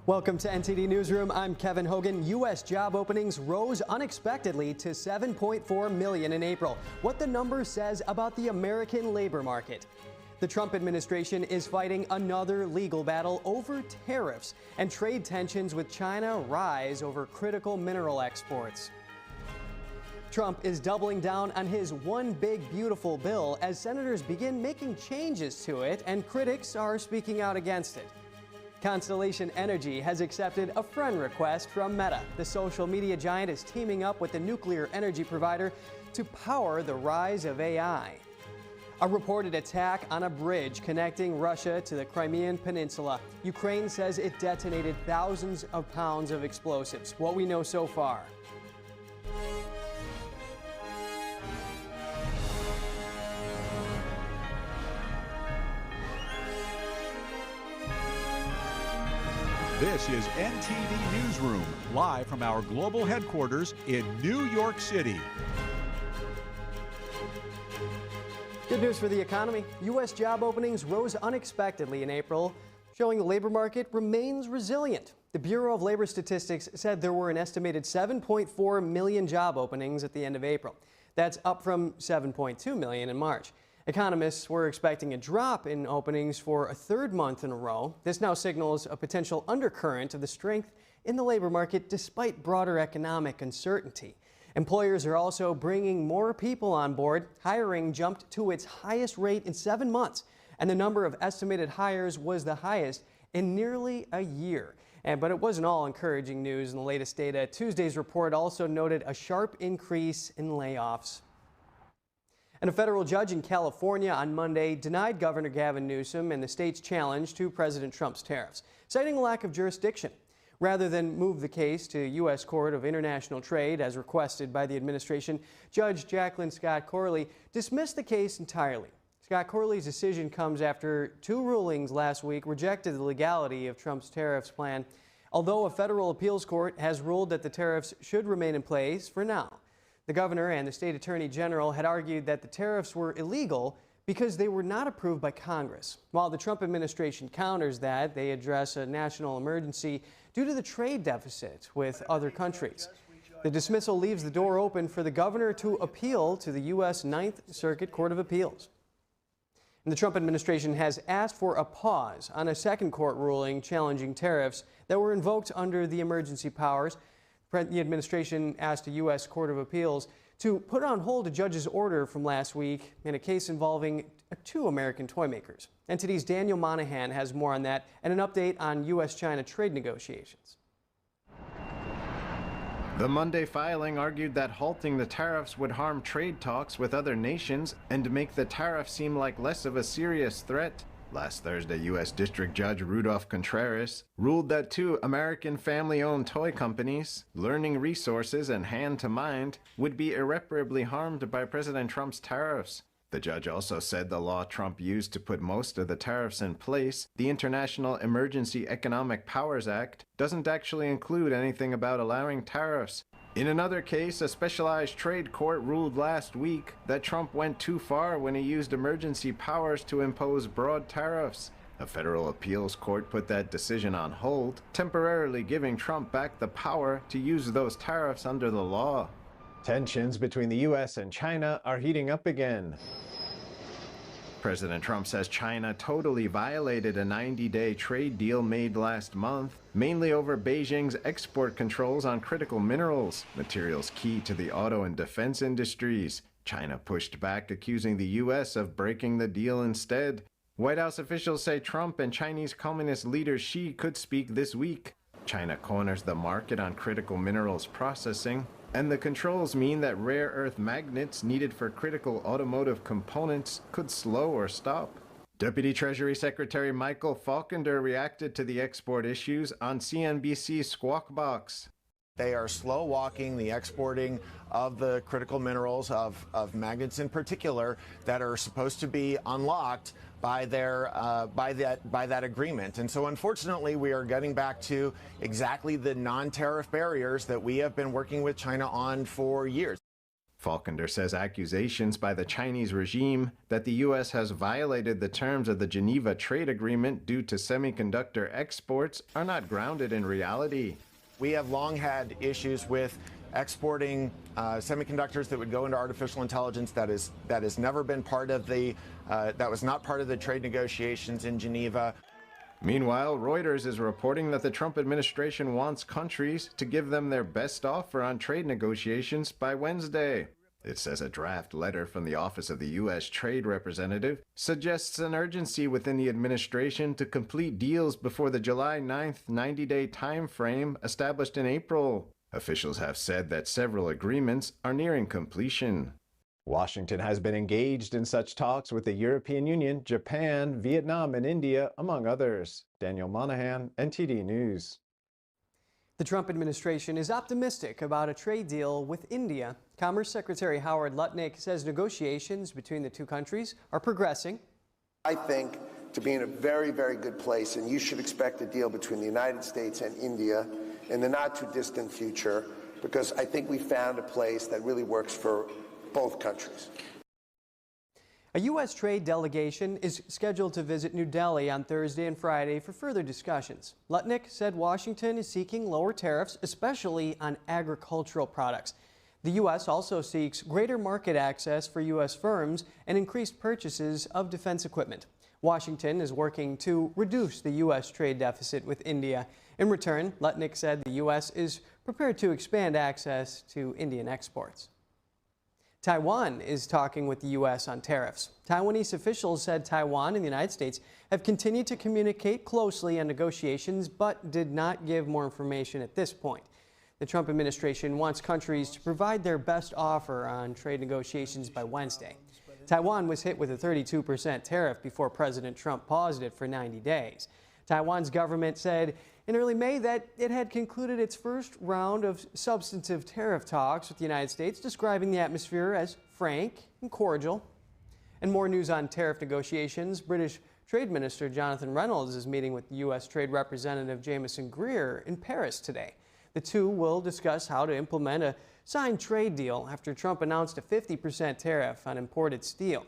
Welcome to NTD Newsroom. I'm Kevin Hogan. U.S. job openings rose unexpectedly to 7.4 million in April. What the number says about the American labor market. The Trump administration is fighting another legal battle over tariffs, and trade tensions with China rise over critical mineral exports. Trump is doubling down on his One Big Beautiful bill as senators begin making changes to it, and critics are speaking out against it. Constellation Energy has accepted a friend request from Meta. The social media giant is teaming up with the nuclear energy provider to power the rise of AI. A reported attack on a bridge connecting Russia to the Crimean Peninsula. Ukraine says it detonated thousands of pounds of explosives. What we know so far. This is NTD Newsroom, live from our global headquarters in New York City. Good news for the economy. U.S. job openings rose unexpectedly in April, showing the labor market remains resilient. The Bureau of Labor Statistics said there were an estimated 7.4 million job openings at the end of April. That's up from 7.2 million in March. Economists were expecting a drop in openings for a third month in a row. This now signals a potential undercurrent of the strength in the labor market despite broader economic uncertainty. Employers are also bringing more people on board. Hiring jumped to its highest rate in 7 months, and the number of estimated hires was the highest in nearly a year. But it wasn't all encouraging news in the latest data. Tuesday's report also noted a sharp increase in layoffs. And a federal judge in California on Monday denied Governor Gavin Newsom and the state's challenge to President Trump's tariffs, citing a lack of jurisdiction. Rather than move the case to U.S. Court of International Trade as requested by the administration, Judge Jacqueline Scott Corley dismissed the case entirely. Scott Corley's decision comes after two rulings last week rejected the legality of Trump's tariffs plan, although a federal appeals court has ruled that the tariffs should remain in place for now. The governor and the state attorney general had argued that the tariffs were illegal because they were not approved by Congress. While the Trump administration counters that, they address a national emergency due to the trade deficit with other countries. The dismissal leaves the door open for the governor to appeal to the U.S. Ninth Circuit Court of Appeals. And the Trump administration has asked for a pause on a second court ruling challenging tariffs that were invoked under the emergency powers. The administration asked a U.S. Court of Appeals to put on hold a judge's order from last week in a case involving two American toy makers. NTD's Daniel Monahan has more on that and an update on U.S.-China trade negotiations. The Monday filing argued that halting the tariffs would harm trade talks with other nations and make the tariff seem like less of a serious threat. Last Thursday, U.S. District Judge Rudolph Contreras ruled that two American family-owned toy companies, Learning Resources and Hand to Mind, would be irreparably harmed by President Trump's tariffs. The judge also said the law Trump used to put most of the tariffs in place, the International Emergency Economic Powers Act, doesn't actually include anything about allowing tariffs. In another case, a specialized trade court ruled last week that Trump went too far when he used emergency powers to impose broad tariffs. A federal appeals court put that decision on hold, temporarily giving Trump back the power to use those tariffs under the law. Tensions between the U.S. and China are heating up again. President Trump says China totally violated a 90-day trade deal made last month, mainly over Beijing's export controls on critical minerals, materials key to the auto and defense industries. China pushed back, accusing the U.S. of breaking the deal instead. White House officials say Trump and Chinese Communist leader Xi could speak this week. China corners the market on critical minerals processing, and the controls mean that rare earth magnets needed for critical automotive components could slow or stop. Deputy Treasury Secretary Michael Faulkender reacted to the export issues on CNBC's Squawk Box. They are slow walking the exporting of the critical minerals, of magnets in particular, that are supposed to be unlocked by that agreement. And so unfortunately, we are getting back to exactly the non-tariff barriers that we have been working with China on for years. Falkender says accusations by the Chinese regime that the U.S. has violated the terms of the Geneva Trade Agreement due to semiconductor exports are not grounded in reality. We have long had issues with exporting semiconductors that would go into artificial intelligence. That has never been part of that was not part of the trade negotiations in Geneva. Meanwhile, Reuters is reporting that the Trump administration wants countries to give them their best offer on trade negotiations by Wednesday. It says a draft letter from the Office of the U.S. Trade Representative suggests an urgency within the administration to complete deals before the July 9th 90-day time frame established in April. Officials have said that several agreements are nearing completion. Washington has been engaged in such talks with the European Union, Japan, Vietnam, and India, among others. Daniel Monahan, NTD News. The Trump administration is optimistic about a trade deal with India. Commerce Secretary Howard Lutnick says negotiations between the two countries are progressing. I think to be in a very, very good place, and you should expect a deal between the United States and India in the not too distant future, because I think we found a place that really works for both countries. A U.S. trade delegation is scheduled to visit New Delhi on Thursday and Friday for further discussions. Lutnick said Washington is seeking lower tariffs, especially on agricultural products. The U.S. also seeks greater market access for U.S. firms and increased purchases of defense equipment. Washington is working to reduce the U.S. trade deficit with India. In return, Lutnick said the U.S. is prepared to expand access to Indian exports. Taiwan is talking with the U.S. on tariffs. Taiwanese officials said Taiwan and the United States have continued to communicate closely on negotiations, but did not give more information at this point. The Trump administration wants countries to provide their best offer on trade negotiations by Wednesday. Taiwan was hit with a 32% tariff before President Trump paused it for 90 days. Taiwan's government said in early May that it had concluded its first round of substantive tariff talks with the United States, describing the atmosphere as frank and cordial. And more news on tariff negotiations. British Trade Minister Jonathan Reynolds is meeting with U.S. Trade Representative Jameson Greer in Paris today. The two will discuss how to implement a signed trade deal after Trump announced a 50% tariff on imported steel.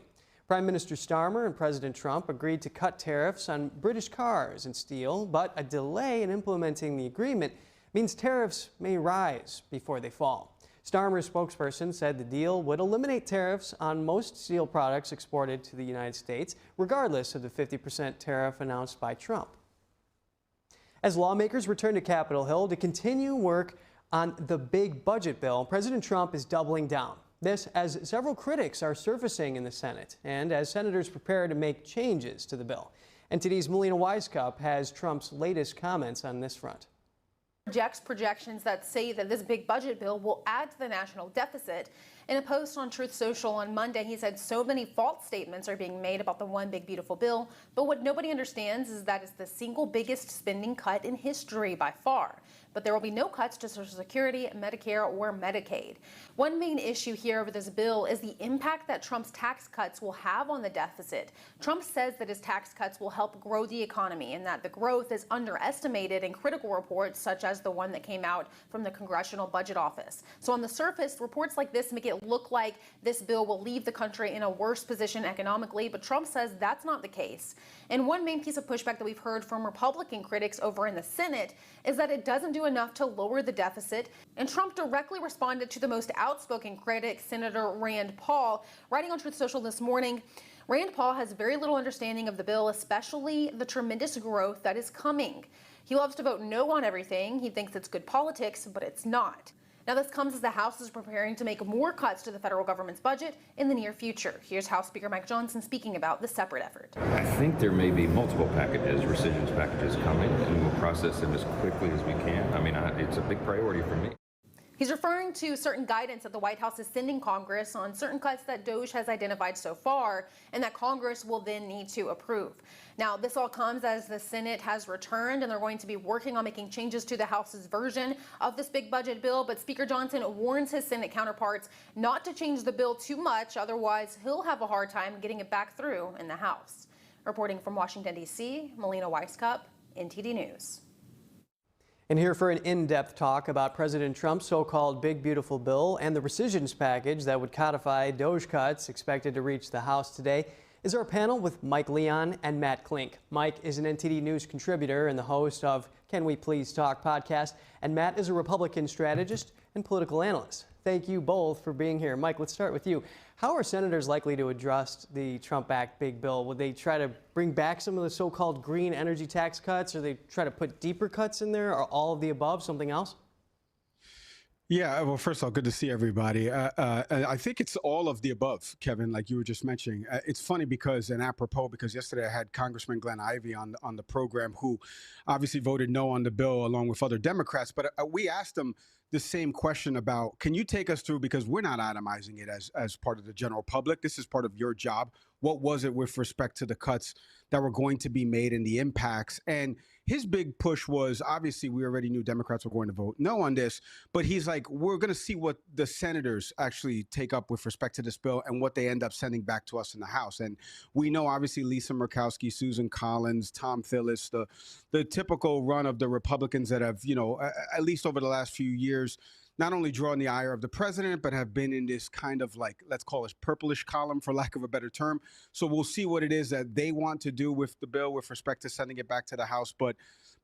Prime Minister Starmer and President Trump agreed to cut tariffs on British cars and steel, but a delay in implementing the agreement means tariffs may rise before they fall. Starmer's spokesperson said the deal would eliminate tariffs on most steel products exported to the United States, regardless of the 50% tariff announced by Trump. As lawmakers return to Capitol Hill to continue work on the big budget bill, President Trump is doubling down. This as several critics are surfacing in the Senate and as senators prepare to make changes to the bill. NTD's Melina Weisskopf has Trump's latest comments on this front. Rejects projections that say that this big budget bill will add to the national deficit. In a post on Truth Social on Monday, he said so many false statements are being made about the one big beautiful bill, but what nobody understands is that it's the single biggest spending cut in history by far. But there will be no cuts to Social Security, Medicare, or Medicaid. One main issue here with this bill is the impact that Trump's tax cuts will have on the deficit. Trump says that his tax cuts will help grow the economy and that the growth is underestimated in critical reports such as the one that came out from the Congressional Budget Office. So on the surface, reports like this make it look like this bill will leave the country in a worse position economically, but Trump says that's not the case. And one main piece of pushback that we've heard from Republican critics over in the Senate is that it doesn't do enough to lower the deficit. And Trump directly responded to the most outspoken critic, Senator Rand Paul, writing on Truth Social this morning. Rand Paul has very little understanding of the bill, especially the tremendous growth that is coming. He loves to vote no on everything. He thinks it's good politics, but it's not. Now, this comes as the House is preparing to make more cuts to the federal government's budget in the near future. Here's House Speaker Mike Johnson speaking about the separate effort. I think there may be multiple packages, rescissions packages coming, and we'll process them as quickly as we can. I mean, it's a big priority for me. He's referring to certain guidance that the White House is sending Congress on certain cuts that DOJ has identified so far and that Congress will then need to approve. Now, this all comes as the Senate has returned and they're going to be working on making changes to the House's version of this big budget bill. But Speaker Johnson warns his Senate counterparts not to change the bill too much, otherwise he'll have a hard time getting it back through in the House. Reporting from Washington, D.C., Melina Weisskopf, NTD News. And here for an in-depth talk about President Trump's so-called Big Beautiful Bill and the rescissions package that would codify DOGE cuts expected to reach the House today is our panel with Mike Leon and Matt Klink. Mike is an NTD News contributor and the host of Can We Please Talk podcast, and Matt is a Republican strategist and political analyst. Thank you both for being here. Mike, let's start with you. How are senators likely to address the Trump-backed big bill? Would they try to bring back some of the so-called green energy tax cuts, or they try to put deeper cuts in there, or all of the above, something else? Yeah, well, first of all, good to see everybody. I think it's all of the above, Kevin, like you were just mentioning. It's funny because, and apropos, because yesterday I had Congressman Glenn Ivey on the program, who obviously voted no on the bill along with other Democrats. But we asked him the same question about, can you take us through, because we're not itemizing it as part of the general public. This is part of your job. What was it with respect to the cuts that were going to be made and the impacts? And his big push was, obviously, we already knew Democrats were going to vote no on this, but he's like, we're going to see what the senators actually take up with respect to this bill and what they end up sending back to us in the House. And we know, obviously, Lisa Murkowski, Susan Collins, Tom Tillis, the typical run of the Republicans that have, at least over the last few years, not only drawn the ire of the president, but have been in this kind of, like, let's call it purplish column, for lack of a better term. So we'll see what it is that they want to do with the bill with respect to sending it back to the House. But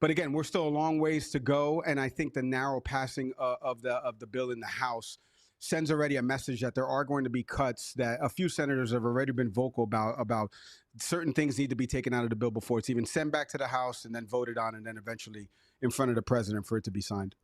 again, we're still a long ways to go. And I think the narrow passing of the bill in the House sends already a message that there are going to be cuts, that a few senators have already been vocal about certain things need to be taken out of the bill before it's even sent back to the House and then voted on and then eventually in front of the president for it to be signed.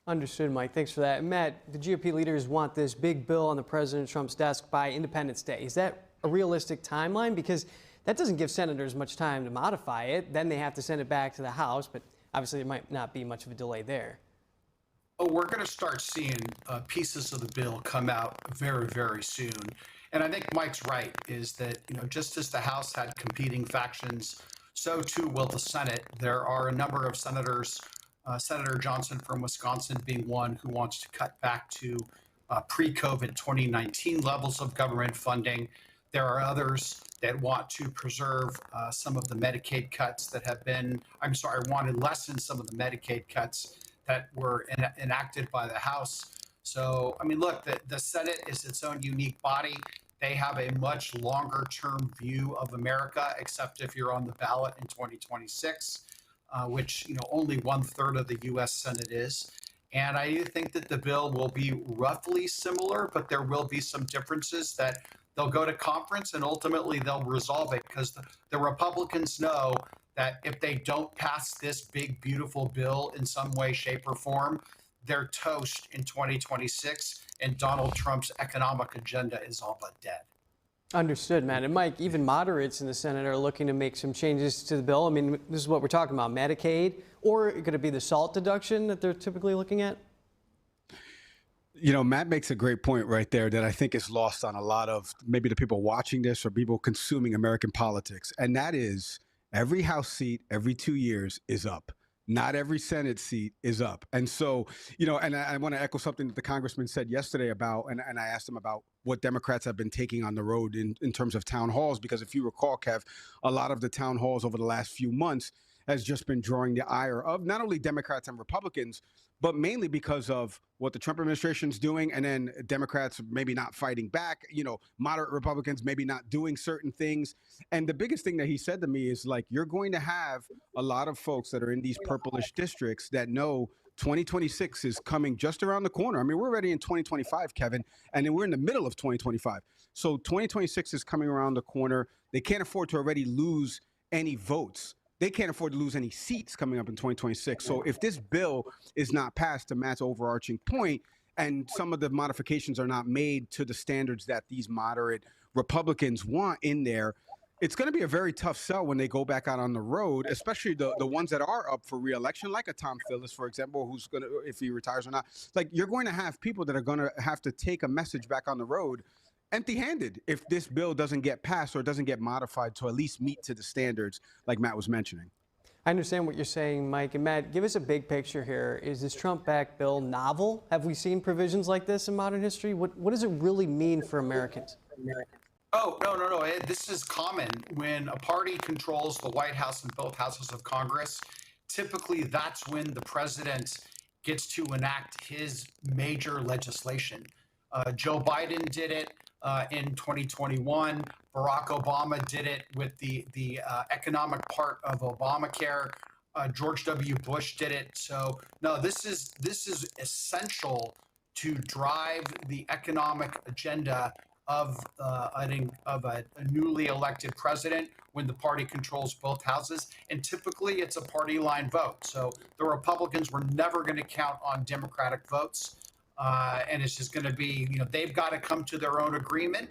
Understood, Mike. Thanks for that. Matt, the GOP leaders want this big bill on the President Trump's desk by Independence Day. Is that a realistic timeline? Because that doesn't give senators much time to modify it. Then they have to send it back to the House, but obviously there might not be much of a delay there. Oh, we're going to start seeing pieces of the bill come out very, very soon. And I think Mike's right, is that, just as the House had competing factions, so too will the Senate. There are a number of senators, Senator Johnson from Wisconsin being one, who wants to cut back to pre-COVID 2019 levels of government funding. There are others that want to preserve some of the Medicaid cuts that have been, want to lessen some of the Medicaid cuts that were enacted by the House. So, look, the Senate is its own unique body. They have a much longer term view of America, except if you're on the ballot in 2026. Which only 1/3 of the U.S. Senate is. And I do think that the bill will be roughly similar, but there will be some differences that they'll go to conference and ultimately they'll resolve it, because the Republicans know that if they don't pass this big, beautiful bill in some way, shape, or form, they're toast in 2026, and Donald Trump's economic agenda is all but dead. Understood, Matt. And Mike, even moderates in the Senate are looking to make some changes to the bill. This is what we're talking about, Medicaid, or could it be the SALT deduction that they're typically looking at? Matt makes a great point right there that I think is lost on a lot of maybe the people watching this or people consuming American politics. And that is, every House seat every 2 years is up. Not every Senate seat is up. And so, and I want to echo something that the congressman said yesterday about, and I asked him about what Democrats have been taking on the road in terms of town halls, because if you recall, Kev, a lot of the town halls over the last few months has just been drawing the ire of not only Democrats and Republicans, but mainly because of what the Trump administration is doing, and then Democrats maybe not fighting back, moderate Republicans maybe not doing certain things. And the biggest thing that he said to me is, like, you're going to have a lot of folks that are in these purplish districts that know 2026 is coming just around the corner. We're already in 2025, Kevin, and then we're in the middle of 2025. So 2026 is coming around the corner. They can't afford to already lose any votes. They can't afford to lose any seats coming up in 2026. So if this bill is not passed, to Matt's overarching point, and some of the modifications are not made to the standards that these moderate Republicans want in there, it's going to be a very tough sell when they go back out on the road, especially the ones that are up for re-election, like a Tom Tillis, for example, who's going to, if he retires or not. Like, you're going to have people that are going to have to take a message back on the road empty-handed if this bill doesn't get passed or doesn't get modified to at least meet to the standards like Matt was mentioning. I understand what you're saying, Mike. And Matt, give us a big picture here. Is this Trump-backed bill novel? Have we seen provisions like this in modern history? What does it really mean for Americans? Oh, no. This is common. When a party controls the White House and both houses of Congress, typically that's when the president gets to enact his major legislation. Joe Biden did it in 2021. Barack Obama did it with the economic part of Obamacare. George W. Bush did it. So no, this is essential to drive the economic agenda of a newly elected president when the party controls both houses. And typically it's a party line vote. So the Republicans were never going to count on Democratic votes. And it's just going to be, they've got to come to their own agreement.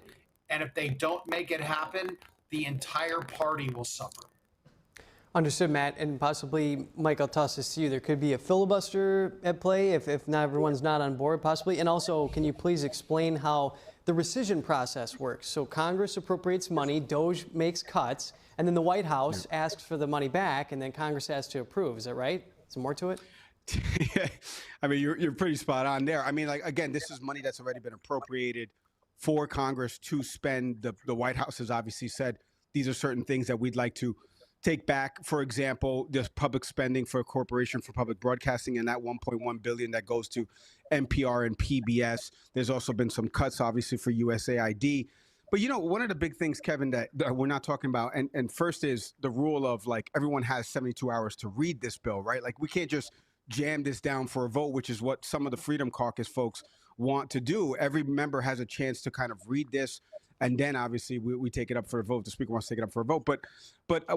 And if they don't make it happen, the entire party will suffer. Understood, Matt. And possibly, Mike, I'll toss this to you. There could be a filibuster at play if not everyone's not on board, possibly. And also, can you please explain how the rescission process works? So Congress appropriates money, DOJ makes cuts, and then the White House asks for the money back, and then Congress has to approve. Is that right? Some more to it? Yeah. I mean, you're pretty spot on there. I mean, like, again, this is money that's already been appropriated for Congress to spend. The White House has obviously said these are certain things that we'd like to take back. For example, there's public spending for a corporation for public broadcasting, and that $1.1 billion that goes to NPR and PBS. There's also been some cuts, obviously, for USAID. But, one of the big things, Kevin, that we're not talking about, and first is the rule of, like, everyone has 72 hours to read this bill, right? Like, we can't just jam this down for a vote, which is what some of the Freedom Caucus folks want to do. Every member has a chance to kind of read this, and then obviously we take it up for a vote. The speaker wants to take it up for a vote. But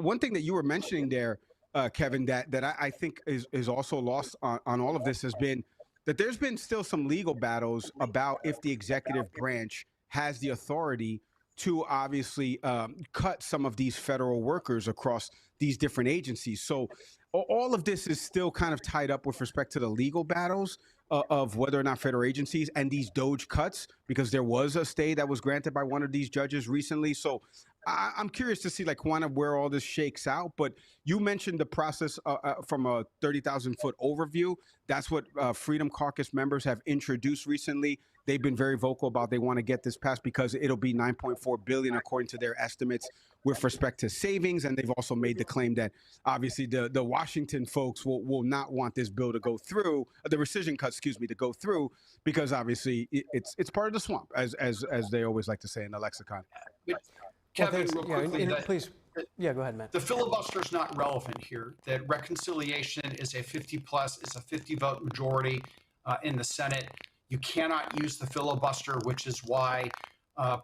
one thing that you were mentioning there, Kevin, that I think is also lost on all of this has been that there's been still some legal battles about if the executive branch has the authority to obviously cut some of these federal workers across these different agencies. So all of this is still kind of tied up with respect to the legal battles of whether or not federal agencies and these DOJ cuts, because there was a stay that was granted by one of these judges recently. So I'm curious to see, like, kind of where all this shakes out. But you mentioned the process from a 30,000-foot overview. That's what Freedom Caucus members have introduced recently. They've been very vocal about they want to get this passed because it'll be $9.4 billion according to their estimates with respect to savings. And they've also made the claim that obviously the Washington folks will not want this bill to go through, the rescission cuts, to go through, because obviously it's part of the swamp, as they always like to say in the lexicon. Kevin, real quickly, please. Yeah, go ahead, Matt. The filibuster is not relevant here. That reconciliation is a 50 vote majority in the Senate. You cannot use the filibuster, which is why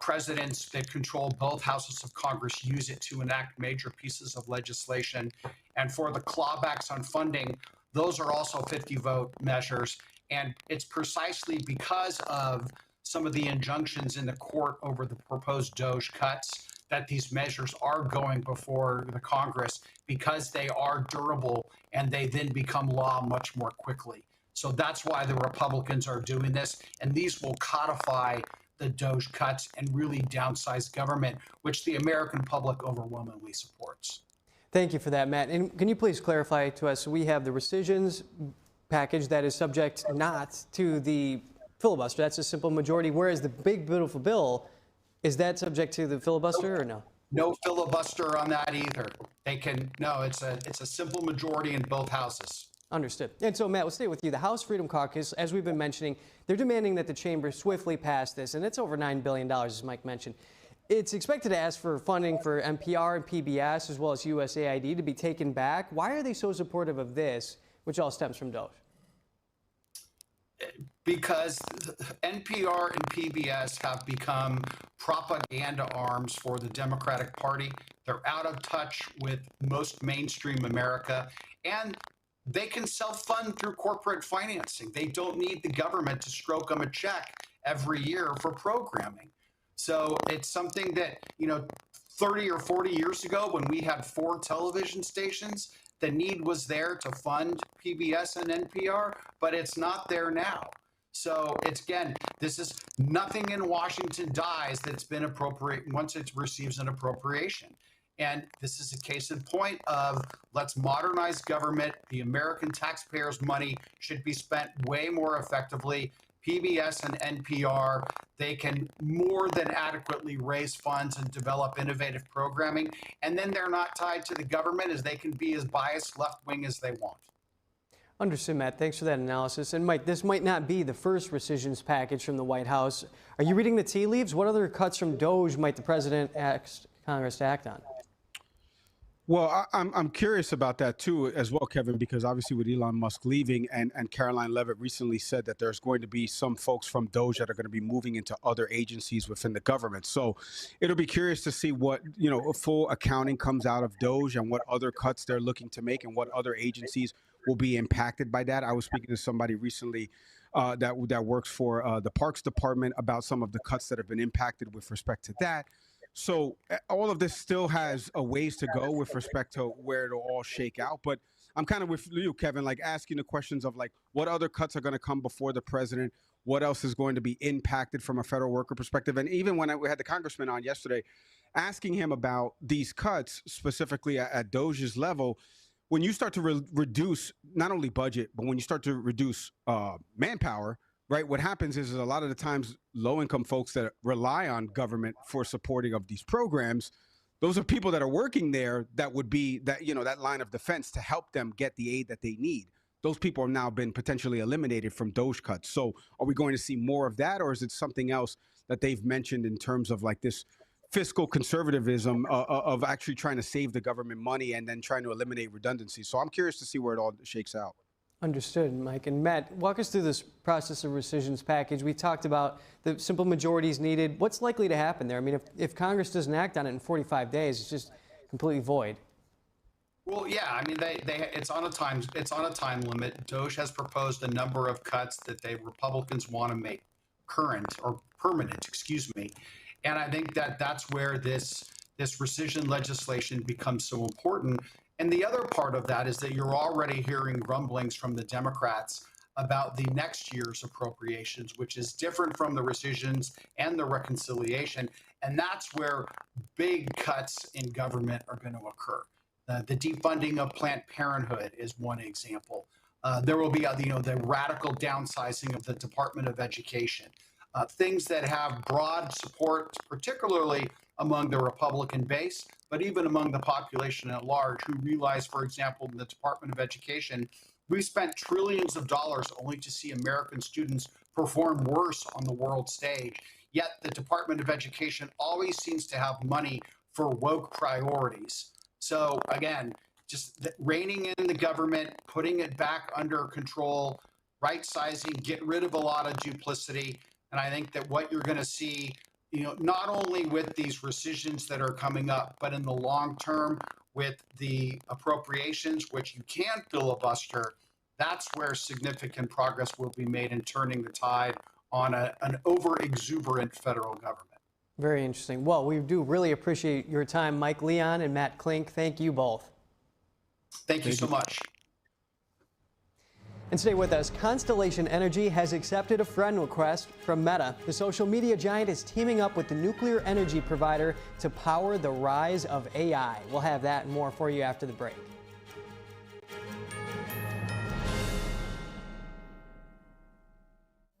presidents that control both houses of Congress use it to enact major pieces of legislation. And for the clawbacks on funding, those are also 50-vote measures. And it's precisely because of some of the injunctions in the court over the proposed DOJ cuts that these measures are going before the Congress, because they are durable and they then become law much more quickly. So that's why the Republicans are doing this, and these will codify the DOJ cuts and really downsize government, which the American public overwhelmingly supports. Thank you for that, Matt. And can you please clarify to us, we have the rescissions package that is subject not to the filibuster. That's a simple majority, whereas the big, beautiful bill, is that subject to the filibuster or no? No filibuster on that either. It's a simple majority in both houses. Understood. And so, Matt, we'll stay with you. The House Freedom Caucus, as we've been mentioning, they're demanding that the chamber swiftly pass this, and it's over $9 billion, as Mike mentioned. It's expected to ask for funding for NPR and PBS, as well as USAID, to be taken back. Why are they so supportive of this, which all stems from DOJ? Because NPR and PBS have become propaganda arms for the Democratic Party. They're out of touch with most mainstream America, and they can self-fund through corporate financing. They don't need the government to stroke them a check every year for programming. So it's something that, 30 or 40 years ago, when we had 4 television stations, the need was there to fund PBS and NPR, but it's not there now. So this is nothing in Washington dies that's been appropriate once it receives an appropriation. And this is a case in point of let's modernize government. The American taxpayers' money should be spent way more effectively. PBS and NPR, they can more than adequately raise funds and develop innovative programming. And then they're not tied to the government, as they can be as biased left-wing as they want. Understood, Matt. Thanks for that analysis. And Mike, this might not be the first rescissions package from the White House. Are you reading the tea leaves? What other cuts from DOGE might the president ask Congress to act on? Well, I'm curious about that, too, as well, Kevin, because obviously with Elon Musk leaving and Caroline Leavitt recently said that there's going to be some folks from DOGE that are going to be moving into other agencies within the government. So it'll be curious to see what, a full accounting comes out of DOGE and what other cuts they're looking to make and what other agencies will be impacted by that. I was speaking to somebody recently that works for the Parks Department about some of the cuts that have been impacted with respect to that. So all of this still has a ways to go with respect to where it'll all shake out. But I'm kind of with you, Kevin, like asking the questions of like what other cuts are going to come before the president? What else is going to be impacted from a federal worker perspective? And even when we had the congressman on yesterday, asking him about these cuts specifically at DOGE's level, when you start to reduce not only budget, but when you start to reduce manpower, right, what happens is a lot of the times low-income folks that rely on government for supporting of these programs, those are people that are working there that would be that, that line of defense to help them get the aid that they need. Those people have now been potentially eliminated from DOGE cuts. So are we going to see more of that, or is it something else that they've mentioned in terms of like this fiscal conservatism of actually trying to save the government money and then trying to eliminate redundancy? So I'm curious to see where it all shakes out. Understood, Mike. And Matt, walk us through this process of rescissions package. We talked about the simple majorities needed. What's likely to happen there? I mean, if Congress doesn't act on it in 45 days, it's just completely void. Well, yeah, I mean, it's on a time limit. DOGE has proposed a number of cuts that Republicans want to make current or permanent, excuse me. And I think that's where this rescission legislation becomes so important. And the other part of that is that you're already hearing rumblings from the Democrats about the next year's appropriations, which is different from the rescissions and the reconciliation. And that's where big cuts in government are going to occur. The defunding of Planned Parenthood is one example. There will be the radical downsizing of the Department of Education. Things that have broad support, particularly among the Republican base, but even among the population at large, who realize, for example, in the Department of Education, we spent trillions of dollars only to see American students perform worse on the world stage. Yet the Department of Education always seems to have money for woke priorities. So again, just reining in the government, putting it back under control, right sizing, get rid of a lot of duplicity. And I think that what you're going to see, not only with these rescissions that are coming up, but in the long term with the appropriations, which you can't filibuster, that's where significant progress will be made in turning the tide on an over-exuberant federal government. Very interesting. Well, we do really appreciate your time, Mike Leon and Matt Klink. Thank you both. Thank you so much. And stay with us. Constellation Energy has accepted a friend request from Meta. The social media giant is teaming up with the nuclear energy provider to power the rise of AI. We'll have that and more for you after the break.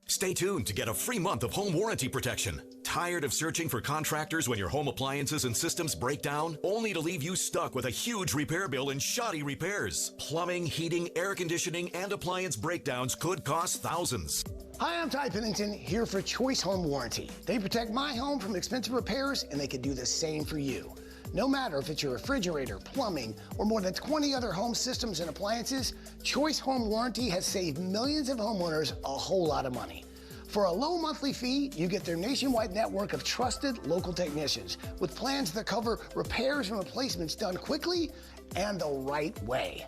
Stay tuned to get a free month of home warranty protection. Tired of searching for contractors when your home appliances and systems break down, only to leave you stuck with a huge repair bill and shoddy repairs? Plumbing, heating, air conditioning, and appliance breakdowns could cost thousands. Hi, I'm Ty Pennington, here for Choice Home Warranty. They protect my home from expensive repairs, and they can do the same for you. No matter if it's your refrigerator, plumbing, or more than 20 other home systems and appliances, Choice Home Warranty has saved millions of homeowners a whole lot of money. For a low monthly fee, you get their nationwide network of trusted local technicians with plans that cover repairs and replacements done quickly and the right way.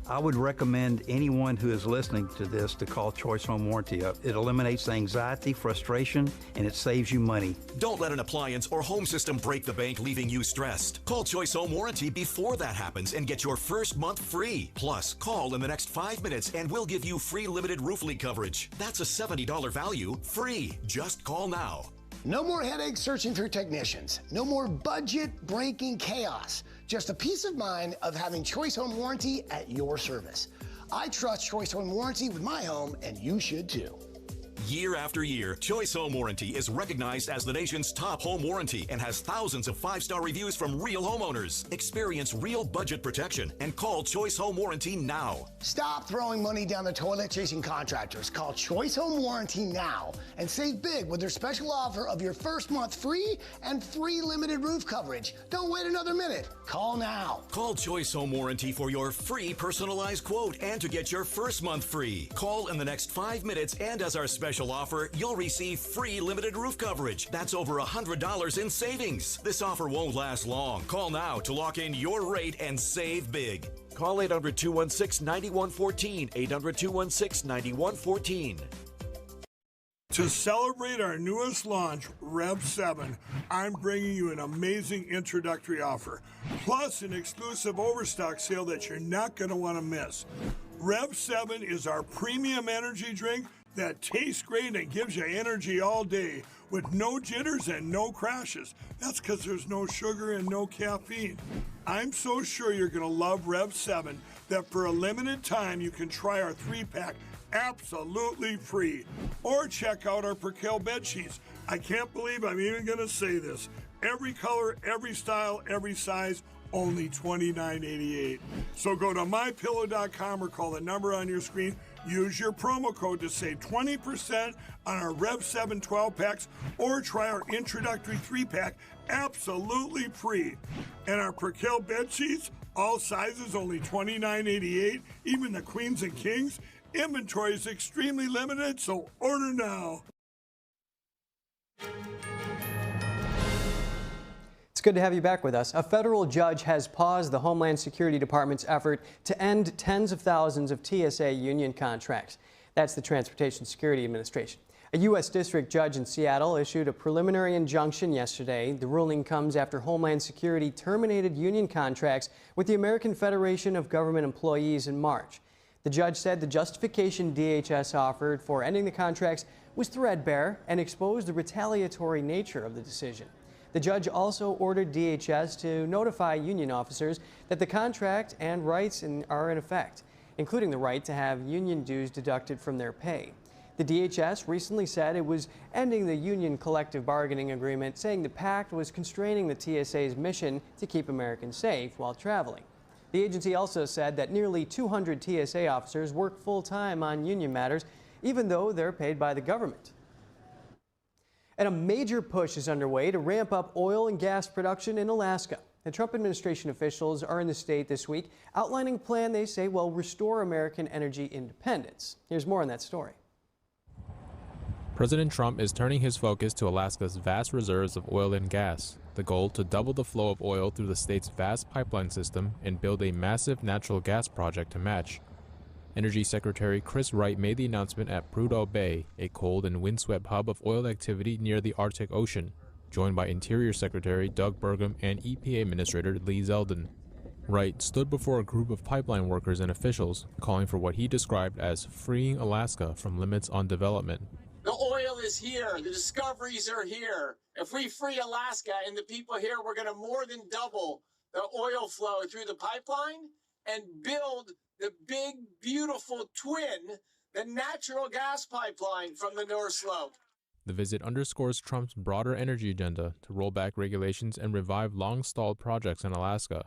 I would recommend anyone who is listening to this to call Choice Home Warranty up. It eliminates anxiety, frustration, and it saves you money. Don't let an appliance or home system break the bank, leaving you stressed. Call Choice Home Warranty before that happens and get your first month free. Plus, call in the next 5 minutes and we'll give you free limited roof leak coverage. That's a $70 value, free. Just call now. No more headaches searching for technicians. No more budget-breaking chaos. Just a peace of mind of having Choice Home Warranty at your service. I trust Choice Home Warranty with my home, and you should too. Year after year, Choice Home Warranty is recognized as the nation's top home warranty and has thousands of 5-star reviews from real homeowners. Experience real budget protection and call Choice Home Warranty now. Stop throwing money down the toilet chasing contractors. Call Choice Home Warranty now and save big with their special offer of your first month free and free limited roof coverage. Don't wait another minute. Call now. Call Choice Home Warranty for your free personalized quote and to get your first month free. Call in the next 5 minutes, and as our special offer, you'll receive free limited roof coverage. That's over $100 in savings. This offer won't last long. Call now to lock in your rate and save big. Call 800-216-9114, 800-216-9114. To celebrate our newest launch, Rev 7, I'm bringing you an amazing introductory offer, plus an exclusive overstock sale that you're not going to want to miss. Rev 7 is our premium energy drink that tastes great and gives you energy all day with no jitters and no crashes. That's because there's no sugar and no caffeine. I'm so sure you're going to love Rev 7 that for a limited time you can try our 3-pack absolutely free. Or check out our Percale bed sheets. I can't believe I'm even going to say this. Every color, every style, every size, only $29.88. So go to mypillow.com or call the number on your screen. Use your promo code to save 20% on our Rev 7 12-packs or try our introductory 3-pack absolutely free. And our Percale bed sheets, all sizes, only $29.88, even the queens and kings. Inventory is extremely limited, so order now. It's good to have you back with us. A federal judge has paused the Homeland Security Department's effort to end tens of thousands of TSA union contracts. That's the Transportation Security Administration. A U.S. district judge in Seattle issued a preliminary injunction yesterday. The ruling comes after Homeland Security terminated union contracts with the American Federation of Government Employees in March. The judge said the justification DHS offered for ending the contracts was threadbare and exposed the retaliatory nature of the decision. The judge also ordered DHS to notify union officers that the contract and rights are in effect, including the right to have union dues deducted from their pay. The DHS recently said it was ending the union collective bargaining agreement, saying the pact was constraining the TSA's mission to keep Americans safe while traveling. The agency also said that nearly 200 TSA officers work full-time on union matters, even though they're paid by the government. And a major push is underway to ramp up oil and gas production in Alaska. The Trump administration officials are in the state this week, outlining a plan they say will restore American energy independence. Here's more on that story. President Trump is turning his focus to Alaska's vast reserves of oil and gas. The goal to double the flow of oil through the state's vast pipeline system and build a massive natural gas project to match. Energy Secretary Chris Wright made the announcement at Prudhoe Bay, a cold and windswept hub of oil activity near the Arctic Ocean, joined by Interior Secretary Doug Burgum and EPA Administrator Lee Zeldin. Wright stood before a group of pipeline workers and officials, calling for what he described as freeing Alaska from limits on development. The oil is here. The discoveries are here. If we free Alaska and the people here, we're going to more than double the oil flow through the pipeline and build the big, beautiful twin, the natural gas pipeline from the North Slope. The visit underscores Trump's broader energy agenda to roll back regulations and revive long-stalled projects in Alaska.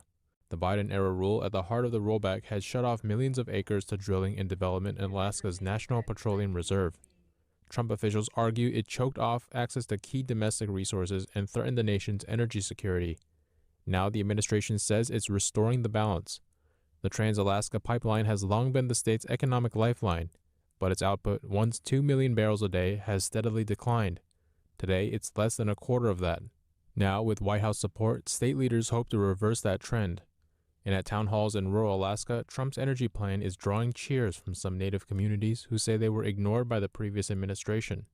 The Biden-era rule at the heart of the rollback has shut off millions of acres to drilling and development in Alaska's National Petroleum Reserve. Trump officials argue it choked off access to key domestic resources and threatened the nation's energy security. Now the administration says it's restoring the balance. The Trans-Alaska Pipeline has long been the state's economic lifeline, but its output, once 2 million barrels a day, has steadily declined. Today, it's less than a quarter of that. Now, with White House support, state leaders hope to reverse that trend. And at town halls in rural Alaska, Trump's energy plan is drawing cheers from some Native communities who say they were ignored by the previous administration.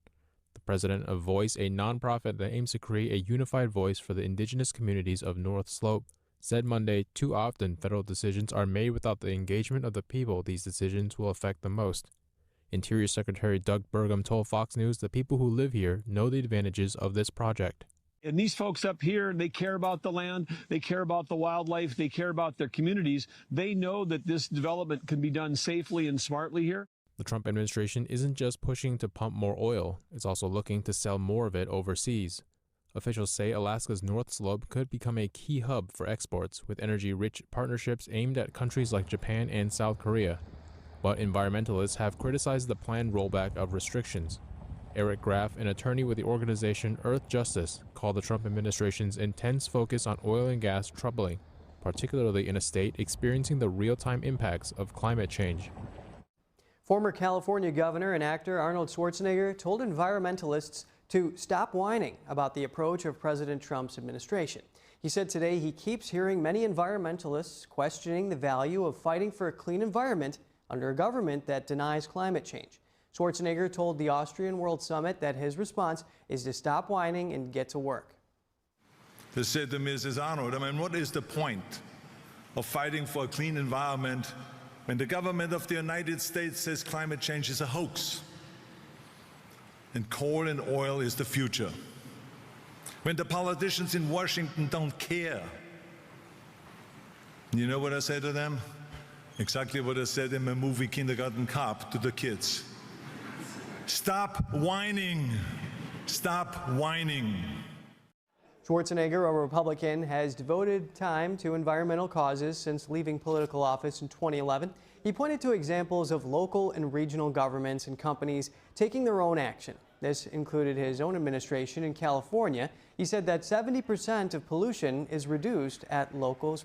The president of Voice, a nonprofit that aims to create a unified voice for the indigenous communities of North Slope, said Monday too often federal decisions are made without the engagement of the people these decisions will affect the most. Interior Secretary Doug Burgum told Fox News the people who live here know the advantages of this project. And these folks up here, they care about the land, they care about the wildlife, they care about their communities. They know that this development can be done safely and smartly here. The Trump administration isn't just pushing to pump more oil, it's also looking to sell more of it overseas. Officials say Alaska's North Slope could become a key hub for exports, with energy-rich partnerships aimed at countries like Japan and South Korea. But environmentalists have criticized the planned rollback of restrictions. Eric Graff, an attorney with the organization Earth Justice, called the Trump administration's intense focus on oil and gas troubling, particularly in a state experiencing the real-time impacts of climate change. Former California governor and actor Arnold Schwarzenegger told environmentalists to stop whining about the approach of President Trump's administration. He said today he keeps hearing many environmentalists questioning the value of fighting for a clean environment under a government that denies climate change. Schwarzenegger told the Austrian World Summit that his response is to stop whining and get to work. They said to Mrs. Arnold, what is the point of fighting for a clean environment when the government of the United States says climate change is a hoax and coal and oil is the future? When the politicians in Washington don't care. You know what I say to them? Exactly what I said in my movie Kindergarten Cop to the kids. Stop whining. Stop whining. Schwarzenegger, a Republican, has devoted time to environmental causes since leaving political office in 2011. He pointed to examples of local and regional governments and companies taking their own action. This included his own administration in California. He said that 70% of pollution is reduced at local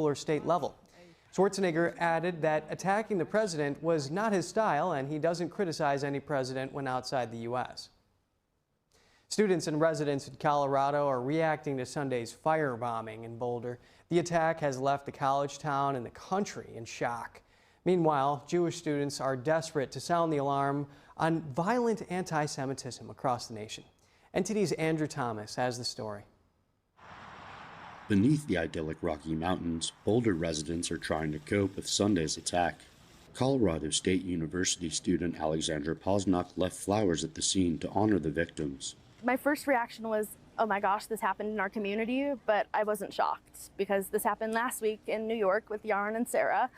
or state level. Schwarzenegger added that attacking the president was not his style, and he doesn't criticize any president when outside the U.S. Students and residents in Colorado are reacting to Sunday's firebombing in Boulder. The attack has left the college town and the country in shock. Meanwhile, Jewish students are desperate to sound the alarm on violent anti-Semitism across the nation. NTD's Andrew Thomas has the story. Beneath the idyllic Rocky Mountains, Boulder residents are trying to cope with Sunday's attack. Colorado State University student Alexandra Posnock left flowers at the scene to honor the victims. My first reaction was, oh my gosh, this happened in our community, but I wasn't shocked because this happened last week in New York with Yaron and Sarah,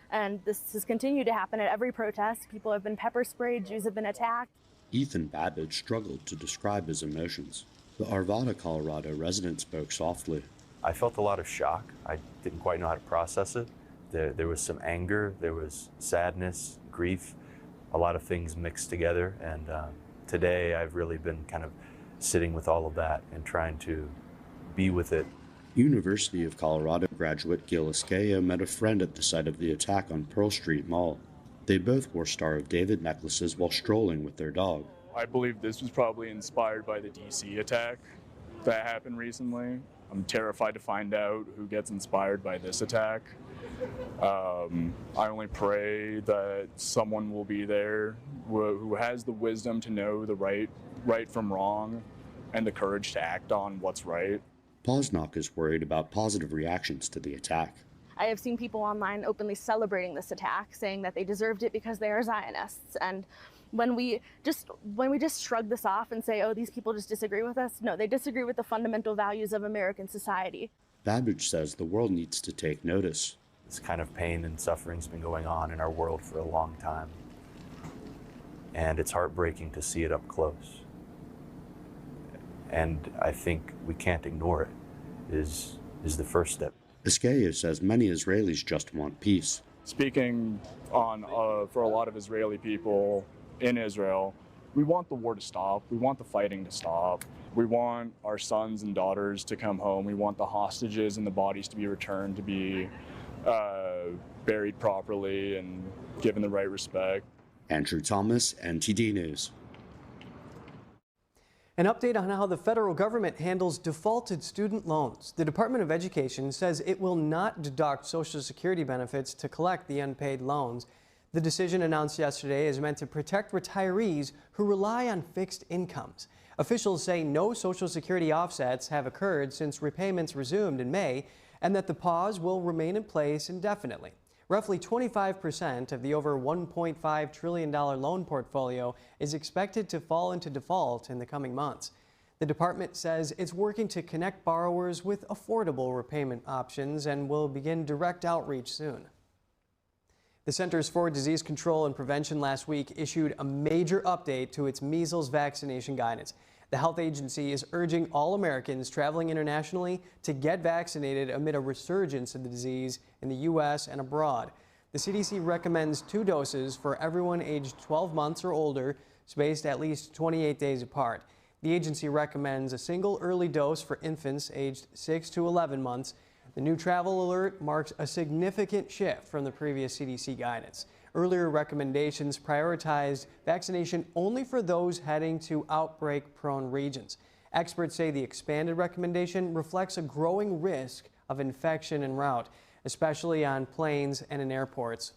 and this has continued to happen at every protest. People have been pepper sprayed, Jews have been attacked. Ethan Babbage struggled to describe his emotions. The Arvada, Colorado resident spoke softly. I felt a lot of shock. I didn't quite know how to process it. There was some anger, there was sadness, grief, a lot of things mixed together, and today I've really been kind of sitting with all of that and trying to be with it. University of Colorado graduate Gil Esqueo met a friend at the site of the attack on Pearl Street Mall. They both wore Star of David necklaces while strolling with their dog. I believe this was probably inspired by the DC attack that happened recently. I'm terrified to find out who gets inspired by this attack. I only pray that someone will be there who has the wisdom to know the right from wrong and the courage to act on what's right. Posnock is worried about positive reactions to the attack. I have seen people online openly celebrating this attack, saying that they deserved it because they are Zionists. And when we just shrug this off and say, oh, these people just disagree with us, no, they disagree with the fundamental values of American society. Babbage says the world needs to take notice. This kind of pain and suffering has been going on in our world for a long time. And it's heartbreaking to see it up close. And I think we can't ignore it, is the first step. Esqueo says many Israelis just want peace. Speaking on for a lot of Israeli people in Israel, we want the war to stop. We want the fighting to stop. We want our sons and daughters to come home. We want the hostages and the bodies to be returned, to be buried properly and given the right respect. Andrew Thomas, NTD News. An update on how the federal government handles defaulted student loans. The Department of Education says it will not deduct Social Security benefits to collect the unpaid loans. The decision announced yesterday is meant to protect retirees who rely on fixed incomes. Officials say no Social Security offsets have occurred since repayments resumed in May, and that the pause will remain in place indefinitely. Roughly 25% of the over $1.5 trillion loan portfolio is expected to fall into default in the coming months. The department says it's working to connect borrowers with affordable repayment options and will begin direct outreach soon. The The Centers for Disease Control and Prevention last week issued a major update to its measles vaccination guidance. The health agency is urging all Americans traveling internationally to get vaccinated amid a resurgence of the disease in the U.S. and abroad. The CDC recommends 2 doses for everyone aged 12 months or older, spaced at least 28 days apart. The agency recommends a single early dose for infants aged 6 to 11 months. The new travel alert marks a significant shift from the previous CDC guidance. Earlier recommendations prioritized vaccination only for those heading to outbreak-prone regions. Experts say the expanded recommendation reflects a growing risk of infection en route, especially on planes and in airports.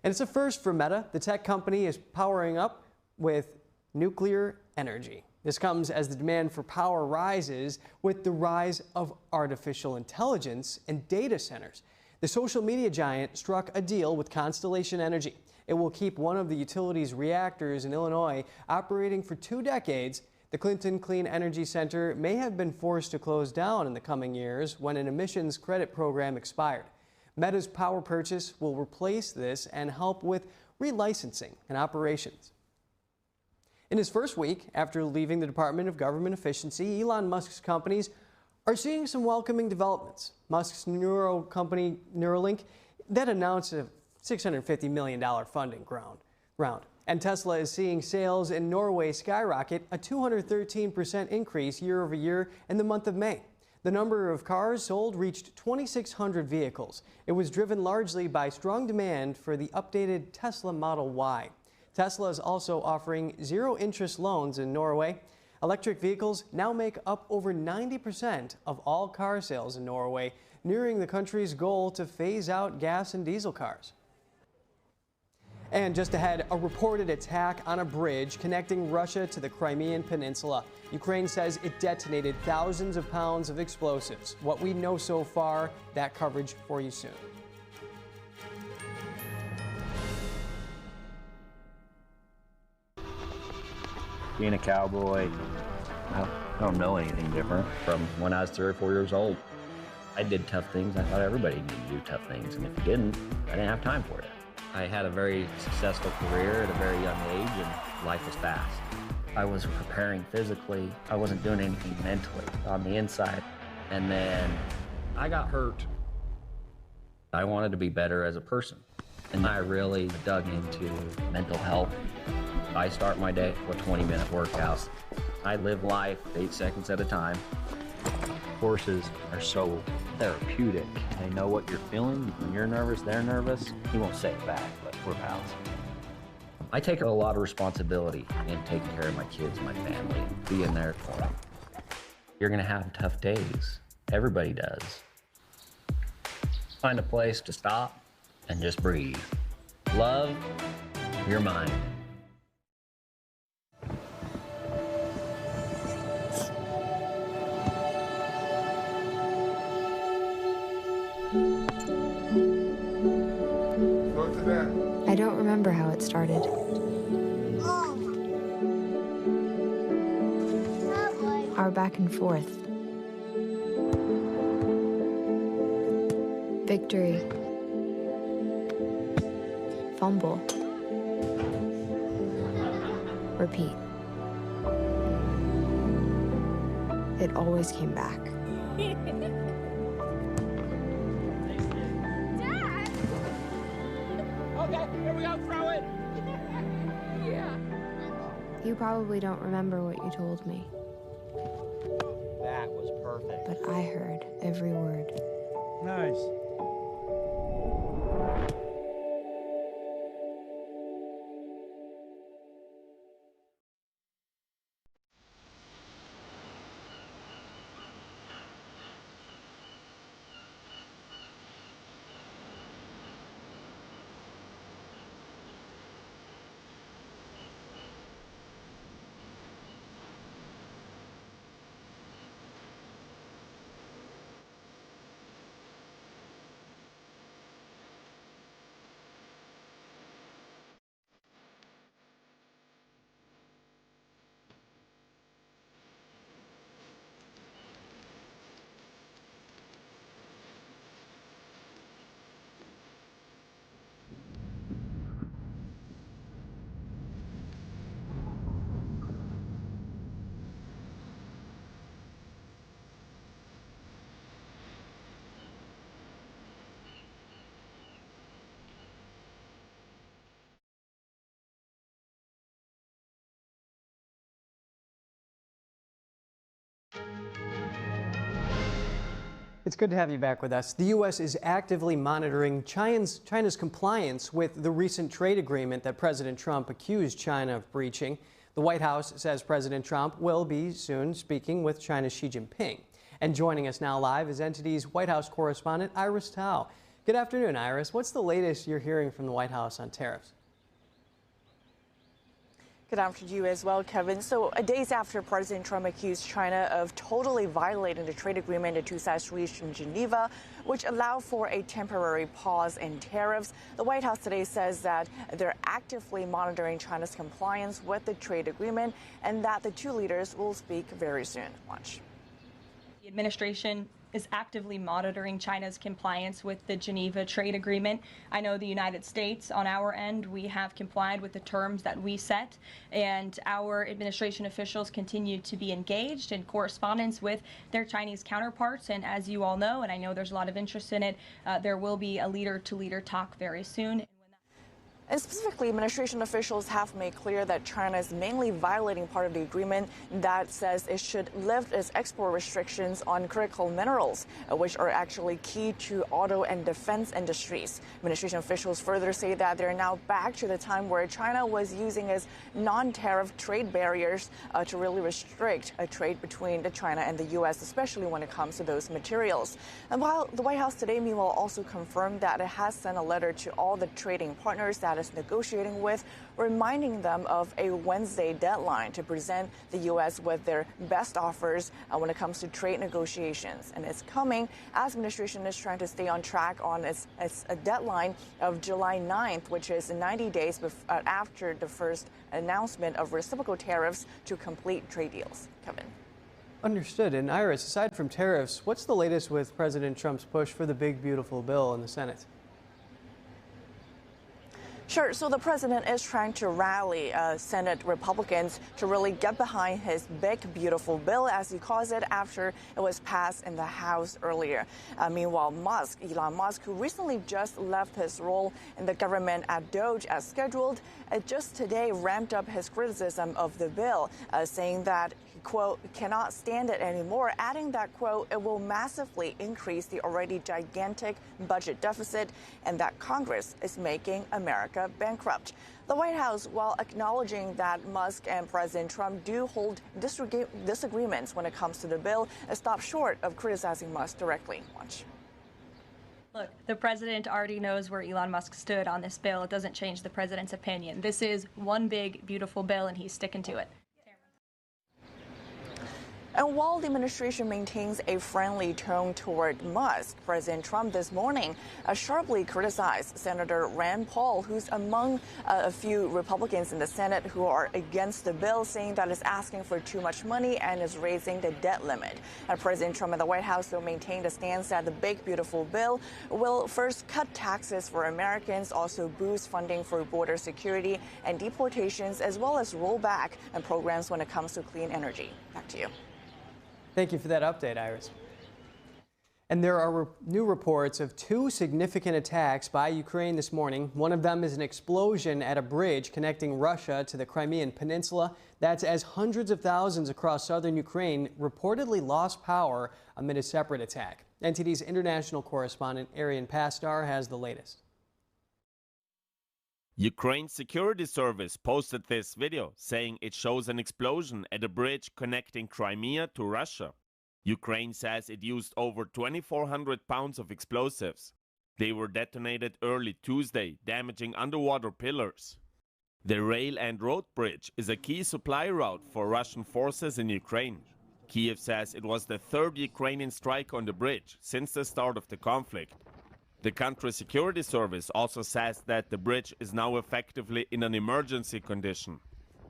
And it's a first for Meta. The tech company is powering up with nuclear energy. This comes as the demand for power rises with the rise of artificial intelligence and data centers. The social media giant struck a deal with Constellation Energy. It will keep one of the utility's reactors in Illinois operating for 2 decades. The Clinton Clean Energy Center may have been forced to close down in the coming years when an emissions credit program expired. Meta's power purchase will replace this and help with relicensing and operations. In his first week after leaving the Department of Government Efficiency, Elon Musk's companies are seeing some welcoming developments. Musk's neuro company Neuralink that announced a $650 million funding round. And Tesla is seeing sales in Norway skyrocket, a 213% increase year over year in the month of May. The number of cars sold reached 2,600 vehicles. It was driven largely by strong demand for the updated Tesla Model Y. Tesla is also offering zero-interest loans in Norway. Electric vehicles now make up over 90% of all car sales in Norway, nearing the country's goal to phase out gas and diesel cars. And just ahead, a reported attack on a bridge connecting Russia to the Crimean Peninsula. Ukraine says it detonated thousands of pounds of explosives. What we know so far, that coverage for you soon. Being a cowboy, I don't know anything different from when I was 3 or 4 years old. I did tough things. I thought everybody needed to do tough things, and if you didn't, I didn't have time for it. I had a very successful career at a very young age, and life was fast. I was preparing physically. I wasn't doing anything mentally on the inside. And then I got hurt. I wanted to be better as a person, and I really dug into mental health. I start my day with 20-minute workouts. I live life 8 seconds at a time. Horses are so therapeutic. They know what you're feeling. When you're nervous, they're nervous. You won't say it back, but we're pals. I take a lot of responsibility in taking care of my kids, my family, and being there for them. You're gonna have tough days. Everybody does. Find a place to stop and just breathe. Love your mind. I don't remember how it started. Our back and forth. Victory. Fumble. Repeat. It always came back. Okay, here we go, throw it! Yeah. You probably don't remember what you told me. That was perfect. But I heard every word. Nice. It's good to have you back with us. The U.S. is actively monitoring China's compliance with the recent trade agreement that President Trump accused China of breaching. The White House says President Trump will be soon speaking with China's Xi Jinping. And joining us now live is NTD's White House correspondent, Iris Tao. Good afternoon, Iris. What's the latest you're hearing from the White House on tariffs? Good afternoon to you as well, Kevin. So days after President Trump accused China of totally violating the trade agreement the two sides reached in Geneva, which allowed for a temporary pause in tariffs, the White House today says that they're actively monitoring China's compliance with the trade agreement and that the two leaders will speak very soon. Watch. The administration is actively monitoring China's compliance with the Geneva trade agreement. I know the United States, on our end, we have complied with the terms that we set, and our administration officials continue to be engaged in correspondence with their Chinese counterparts. And as you all know, and I know there's a lot of interest in it, there will be a leader-to-leader talk very soon. And specifically, administration officials have made clear that China is mainly violating part of the agreement that says it should lift its export restrictions on critical minerals, which are actually key to auto and defense industries. Administration officials further say that they're now back to the time where China was using its non-tariff trade barriers to really restrict a trade between China and the U.S., especially when it comes to those materials. And while the White House today, meanwhile, also confirmed that it has sent a letter to all the trading partners that is negotiating with, reminding them of a Wednesday deadline to present the U.S. with their best offers when it comes to trade negotiations. And it's coming as administration is trying to stay on track on its deadline of July 9th, which is 90 days after the first announcement of reciprocal tariffs to complete trade deals. Kevin. Understood. And Iris, aside from tariffs, what's the latest with President Trump's push for the big, beautiful bill in the Senate? Sure. So the president is trying to rally Senate Republicans to really get behind his big, beautiful bill, as he calls it, after it was passed in the House earlier. Meanwhile, Elon Musk, who recently just left his role in the government at Doge as scheduled, just today ramped up his criticism of the bill, saying that, quote, cannot stand it anymore, adding that, quote, it will massively increase the already gigantic budget deficit and that Congress is making America bankrupt. The White House, while acknowledging that Musk and President Trump do hold disagreements when it comes to the bill, stopped short of criticizing Musk directly. Watch. Look, the president already knows where Elon Musk stood on this bill. It doesn't change the president's opinion. This is one big, beautiful bill, and he's sticking to it. And while the administration maintains a friendly tone toward Musk, President Trump this morning sharply criticized Senator Rand Paul, who's among a few Republicans in the Senate who are against the bill, saying that it's asking for too much money and is raising the debt limit. President Trump and the White House will maintain the stance that the big, beautiful bill will first cut taxes for Americans, also boost funding for border security and deportations, as well as roll back on programs when it comes to clean energy. Back to you. Thank you for that update, Iris. And there are new reports of two significant attacks by Ukraine this morning. One of them is an explosion at a bridge connecting Russia to the Crimean Peninsula. That's as hundreds of thousands across southern Ukraine reportedly lost power amid a separate attack. NTD's international correspondent Arian Pastar has the latest. Ukraine's security service posted this video saying it shows an explosion at a bridge connecting Crimea to Russia. Ukraine says it used over 2,400 pounds of explosives. They were detonated early Tuesday, damaging underwater pillars. The rail and road bridge is a key supply route for Russian forces in Ukraine. Kiev says it was the third Ukrainian strike on the bridge since the start of the conflict. The country's security service also says that the bridge is now effectively in an emergency condition.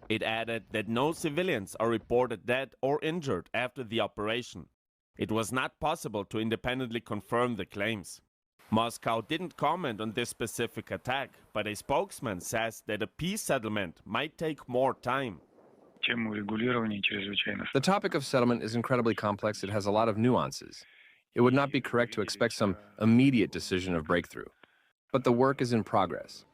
It added that no civilians are reported dead or injured after the operation. It was not possible to independently confirm the claims. Moscow didn't comment on this specific attack, but a spokesman says that a peace settlement might take more time. The topic of settlement is incredibly complex. It has a lot of nuances. It would not be correct to expect some immediate decision of breakthrough. But the work is in progress.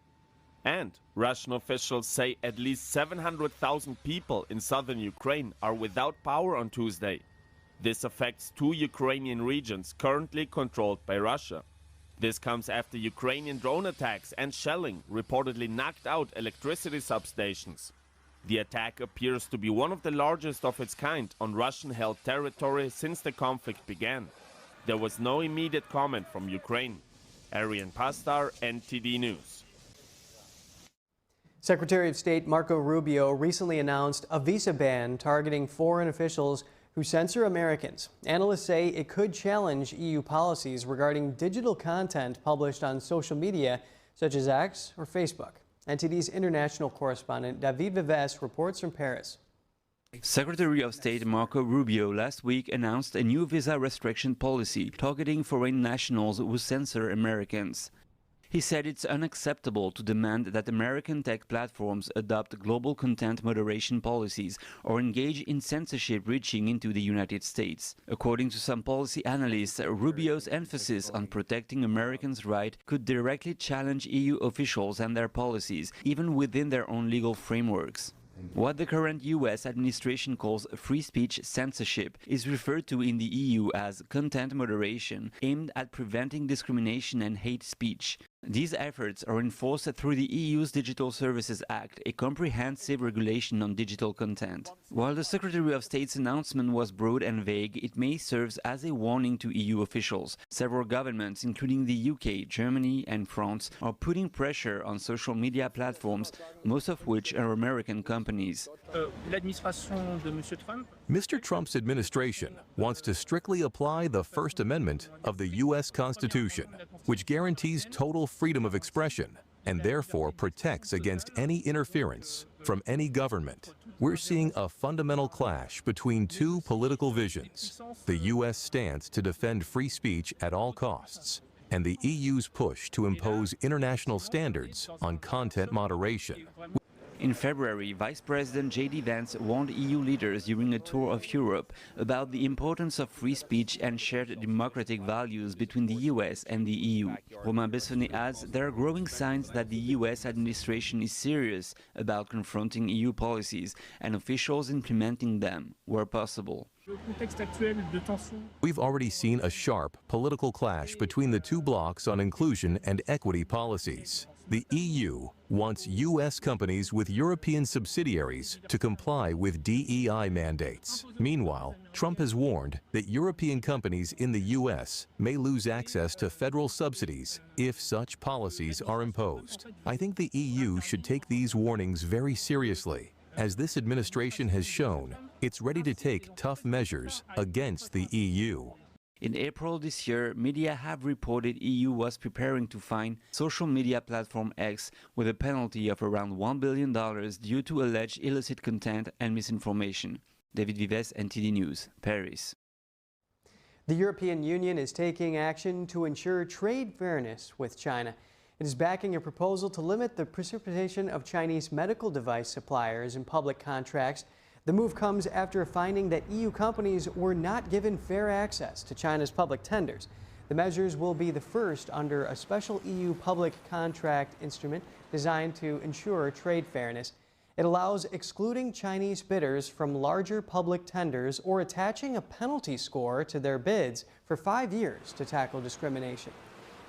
And Russian officials say at least 700,000 people in southern Ukraine are without power on Tuesday. This affects 2 Ukrainian regions currently controlled by Russia. This comes after Ukrainian drone attacks and shelling reportedly knocked out electricity substations. The attack appears to be one of the largest of its kind on Russian-held territory since the conflict began. There was no immediate comment from Ukraine. Arian Pastar, NTD News. Secretary of State Marco Rubio recently announced a visa ban targeting foreign officials who censor Americans. Analysts say it could challenge EU policies regarding digital content published on social media such as X or Facebook. NTD's international correspondent David Vives reports from Paris. Secretary of State Marco Rubio last week announced a new visa restriction policy targeting foreign nationals who censor Americans. He said it's unacceptable to demand that American tech platforms adopt global content moderation policies or engage in censorship reaching into the United States. According to some policy analysts, Rubio's emphasis on protecting Americans' rights could directly challenge EU officials and their policies, even within their own legal frameworks. What the current U.S. administration calls free speech censorship is referred to in the EU as content moderation, aimed at preventing discrimination and hate speech. These efforts are enforced through the EU's Digital Services Act, a comprehensive regulation on digital content. While the Secretary of State's announcement was broad and vague, it may serve as a warning to EU officials. Several governments, including the UK, Germany and France, are putting pressure on social media platforms, most of which are American companies. Mr. Trump's administration wants to strictly apply the First Amendment of the U.S. Constitution, which guarantees total freedom of expression and therefore protects against any interference from any government. We're seeing a fundamental clash between two political visions: the U.S. stance to defend free speech at all costs, and the EU's push to impose international standards on content moderation. In February, Vice President J.D. Vance warned EU leaders during a tour of Europe about the importance of free speech and shared democratic values between the US and the EU. Romain Bessonnet adds there are growing signs that the US administration is serious about confronting EU policies and officials implementing them where possible. We've already seen a sharp political clash between the two blocs on inclusion and equity policies. The EU wants U.S. companies with European subsidiaries to comply with DEI mandates. Meanwhile, Trump has warned that European companies in the U.S. may lose access to federal subsidies if such policies are imposed. I think the EU should take these warnings very seriously, as this administration has shown it's ready to take tough measures against the EU. In April this year, media have reported EU was preparing to fine social media platform X with a penalty of around $1 billion due to alleged illicit content and misinformation. David Vives, NTD News, Paris. The European Union is taking action to ensure trade fairness with China. It is backing a proposal to limit the participation of Chinese medical device suppliers in public contracts. The move comes after a finding that EU companies were not given fair access to China's public tenders. The measures will be the first under a special EU public contract instrument designed to ensure trade fairness. It allows excluding Chinese bidders from larger public tenders or attaching a penalty score to their bids for 5 years to tackle discrimination.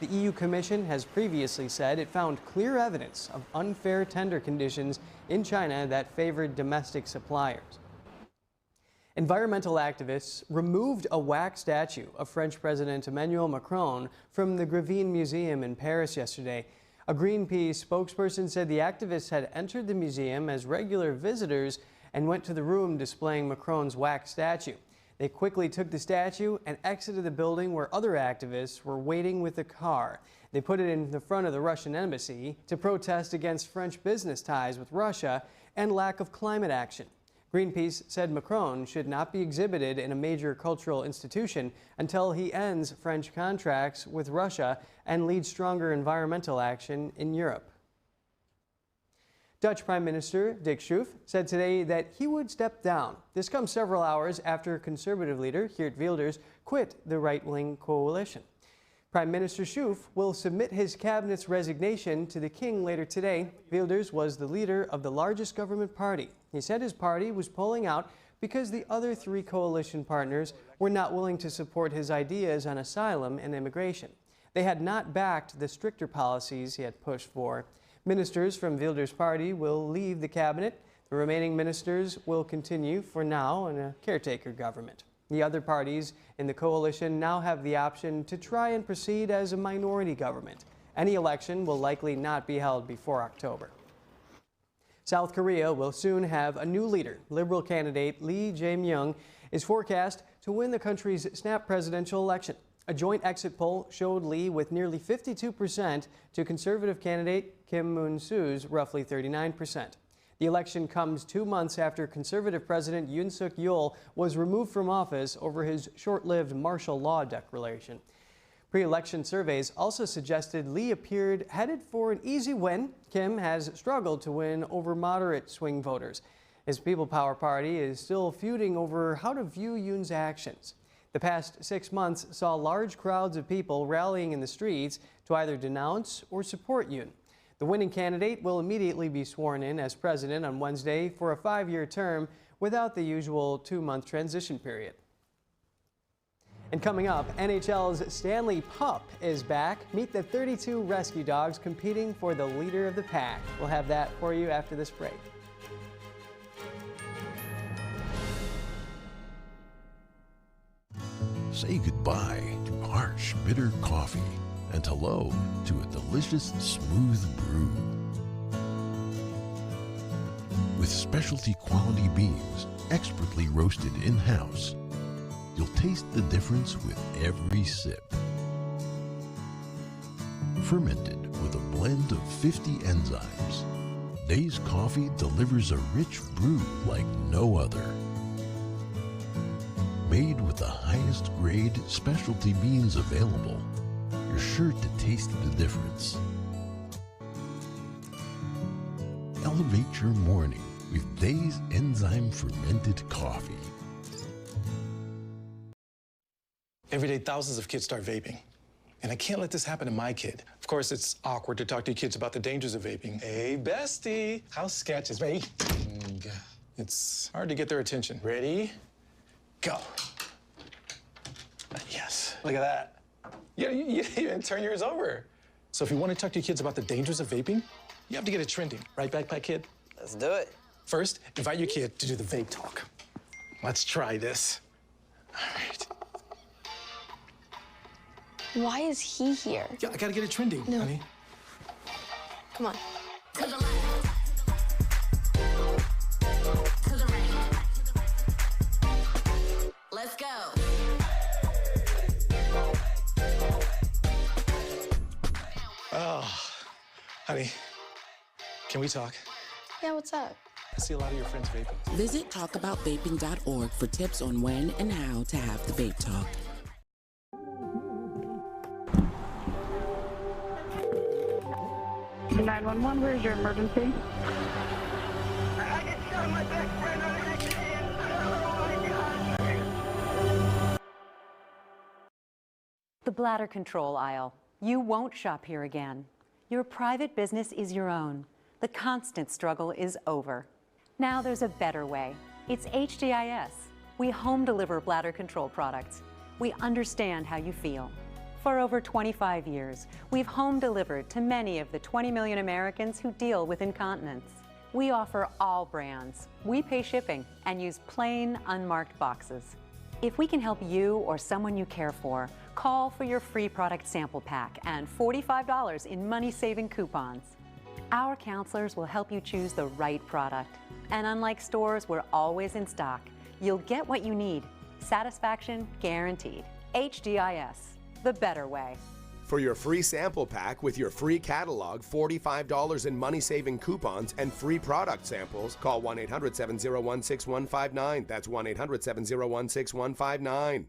The EU Commission has previously said it found clear evidence of unfair tender conditions in China that favored domestic suppliers. Environmental activists removed a wax statue of French President Emmanuel Macron from the Grévin Museum in Paris yesterday. A Greenpeace spokesperson said the activists had entered the museum as regular visitors and went to the room displaying Macron's wax statue. They quickly took the statue and exited the building where other activists were waiting with a car. They put it in the front of the Russian embassy to protest against French business ties with Russia and lack of climate action. Greenpeace said Macron should not be exhibited in a major cultural institution until he ends French contracts with Russia and leads stronger environmental action in Europe. Dutch Prime Minister Dick Schoof said today that he would step down. This comes several hours after Conservative leader Geert Wilders quit the right-wing coalition. Prime Minister Schoof will submit his cabinet's resignation to the king later today. Wilders was the leader of the largest government party. He said his party was pulling out because the other three coalition partners were not willing to support his ideas on asylum and immigration. They had not backed the stricter policies he had pushed for. Ministers from Wilders' party will leave the cabinet. The remaining ministers will continue for now in a caretaker government. The other parties in the coalition now have the option to try and proceed as a minority government. Any election will likely not be held before October. South Korea will soon have a new leader. Liberal candidate Lee Jae-myung is forecast to win the country's snap presidential election. A joint exit poll showed Lee with nearly 52% to conservative candidate Kim Moon-soo's roughly 39%. The election comes 2 months after conservative President Yoon Suk-yeol was removed from office over his short-lived martial law declaration. Pre-election surveys also suggested Lee appeared headed for an easy win. Kim has struggled to win over moderate swing voters. His People Power Party is still feuding over how to view Yoon's actions. The past 6 months saw large crowds of people rallying in the streets to either denounce or support Yoon. The winning candidate will immediately be sworn in as president on Wednesday for a 5-year term without the usual 2-month transition period. And coming up, NHL's Stanley Pup is back. Meet the 32 rescue dogs competing for the leader of the pack. We'll have that for you after this break. Say goodbye to harsh, bitter coffee and hello to a delicious, smooth brew. With specialty quality beans, expertly roasted in-house, you'll taste the difference with every sip. Fermented with a blend of 50 enzymes, Days Coffee delivers a rich brew like no other. Made with the highest grade specialty beans available, you're sure to taste the difference. Elevate your morning with Days Enzyme Fermented Coffee. Every day, thousands of kids start vaping. And I can't let this happen to my kid. Of course, it's awkward to talk to your kids about the dangers of vaping. Hey, bestie, how's sketches? Ready? It's hard to get their attention. Ready? Go. Yes, look at that. You even turn yours over. So if you want to talk to your kids about the dangers of vaping, you have to get it trending. Right, Backpack Kid? Let's do it. First, invite your kid to do the vape talk. Let's try this. All right. Why is he here? Yeah, I gotta get it trending, honey. Come on. Let's go. Oh, honey, can we talk? Yeah, what's up? I see a lot of your friends vaping. Visit talkaboutVaping.org for tips on when and how to have the vape talk. The 911, where's your emergency? The bladder control aisle. You won't shop here again. Your private business is your own. The constant struggle is over. Now there's a better way. It's HDIS. We home deliver bladder control products. We understand how you feel. For over 25 years, we've home delivered to many of the 20 million Americans who deal with incontinence. We offer all brands. We pay shipping and use plain, unmarked boxes. If we can help you or someone you care for, call for your free product sample pack and $45 in money-saving coupons. Our counselors will help you choose the right product. And unlike stores, we're always in stock. You'll get what you need. Satisfaction guaranteed. HDIS, the better way. For your free sample pack with your free catalog, $45 in money-saving coupons, and free product samples, call 1-800-701-6159. That's 1-800-701-6159.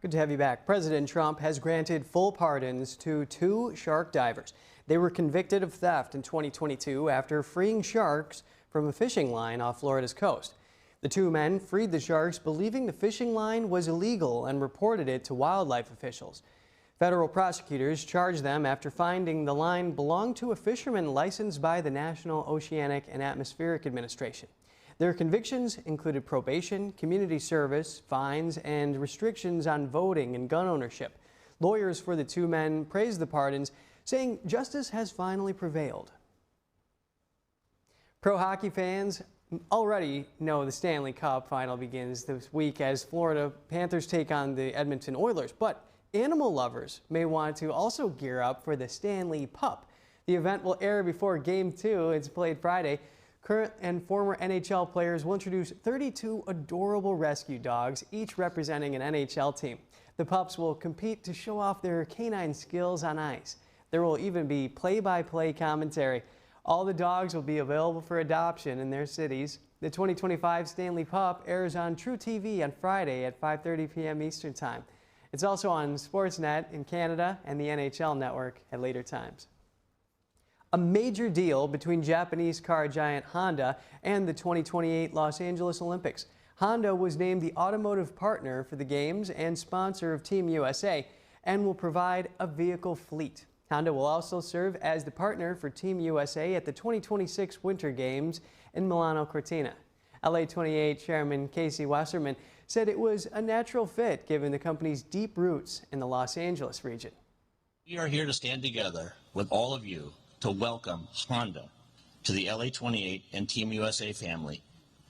Good to have you back. President Trump has granted full pardons to 2 shark divers. They were convicted of theft in 2022 after freeing sharks from a fishing line off Florida's coast. The 2 men freed the sharks believing the fishing line was illegal and reported it to wildlife officials. Federal prosecutors charged them after finding the line belonged to a fisherman licensed by the National Oceanic and Atmospheric Administration. Their convictions included probation, community service, fines, and restrictions on voting and gun ownership. Lawyers for the two men praised the pardons, saying justice has finally prevailed. Pro hockey fans already know the Stanley Cup final begins this week as Florida Panthers take on the Edmonton Oilers, but animal lovers may want to also gear up for the Stanley Pup. The event will air before Game 2. It's played Friday. Current and former NHL players will introduce 32 adorable rescue dogs, each representing an NHL team. The pups will compete to show off their canine skills on ice. There will even be play-by-play commentary. All the dogs will be available for adoption in their cities. The 2025 Stanley Pup airs on True TV on Friday at 5:30 p.m. Eastern Time. It's also on Sportsnet in Canada and the NHL Network at later times. A major deal between Japanese car giant Honda and the 2028 Los Angeles Olympics. Honda was named the automotive partner for the Games and sponsor of Team USA and will provide a vehicle fleet. Honda will also serve as the partner for Team USA at the 2026 Winter Games in Milano Cortina. LA28 Chairman Casey Wasserman said it was a natural fit given the company's deep roots in the Los Angeles region. We are here to stand together with all of you to welcome Honda to the LA28 and Team USA family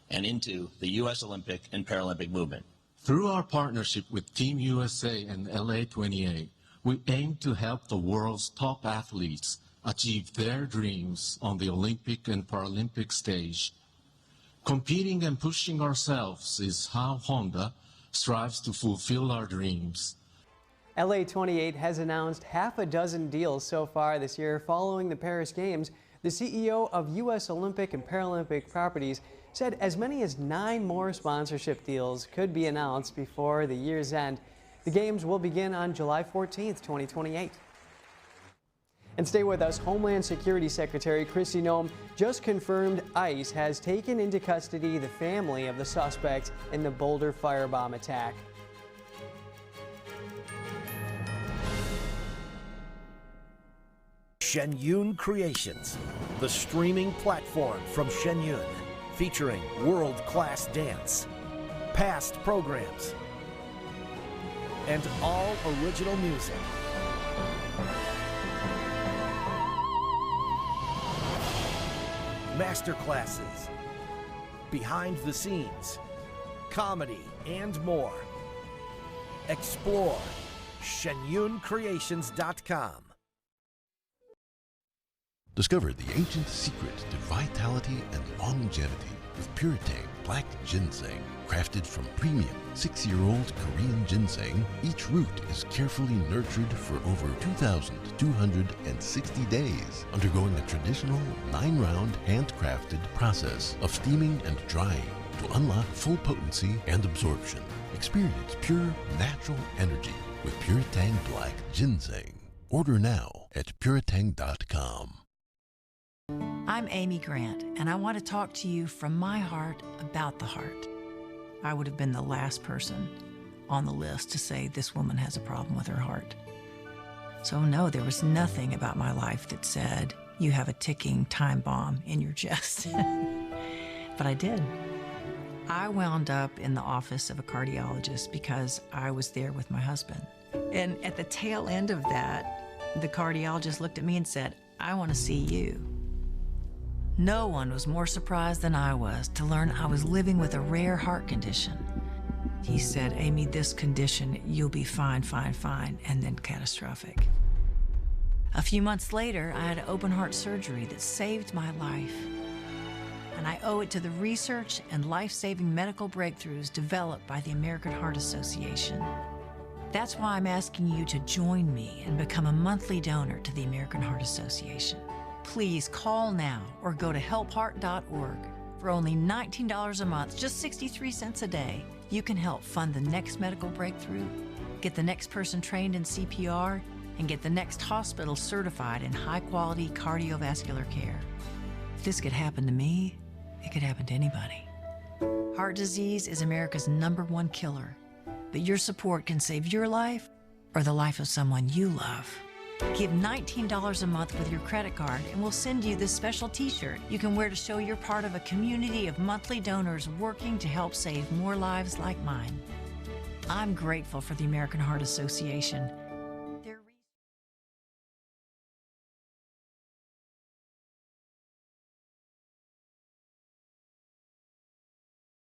and into the U.S. Olympic and Paralympic movement. Through our partnership with Team USA and LA28, we aim to help the world's top athletes achieve their dreams on the Olympic and Paralympic stage. Competing and pushing ourselves is how Honda strives to fulfill our dreams. LA28 has announced half a dozen deals so far this year following the Paris Games. The CEO of U.S. Olympic and Paralympic Properties said as many as 9 more sponsorship deals could be announced before the year's end. The Games will begin on July 14th, 2028. And stay with us. Homeland Security Secretary Kristi Noem just confirmed ICE has taken into custody the family of the suspect in the Boulder firebomb attack. Shenyun Creations, the streaming platform from Shenyun, featuring world-class dance, past programs, and all original music. Masterclasses, behind the scenes, comedy, and more. Explore shenyuncreations.com. Discover the ancient secret to vitality and longevity with Puretang Black Ginseng. Crafted from premium 6-year-old Korean ginseng, each root is carefully nurtured for over 2,260 days, undergoing a traditional 9-round handcrafted process of steaming and drying to unlock full potency and absorption. Experience pure, natural energy with Puretang Black Ginseng. Order now at puretang.com. I'm Amy Grant, and I want to talk to you from my heart about the heart. I would have been the last person on the list to say this woman has a problem with her heart. So no, there was nothing about my life that said, you have a ticking time bomb in your chest. But I did. I wound up in the office of a cardiologist because I was there with my husband. And at the tail end of that, the cardiologist looked at me and said, I want to see you. No one was more surprised than I was to learn I was living with a rare heart condition. He said, Amy, this condition, you'll be fine, and then catastrophic. A few months later, I had open heart surgery that saved my life. And I owe it to the research and life-saving medical breakthroughs developed by the American Heart Association. That's why I'm asking you to join me and become a monthly donor to the American Heart Association. Please call now or go to helpheart.org. For only $19 a month, just 63 cents a day, you can help fund the next medical breakthrough, get the next person trained in CPR, and get the next hospital certified in high-quality cardiovascular care. If this could happen to me, it could happen to anybody. Heart disease is America's #1 killer, but your support can save your life or the life of someone you love. Give $19 a month with your credit card and we'll send you this special t-shirt you can wear to show you're part of a community of monthly donors working to help save more lives like mine. I'm grateful for the American Heart Association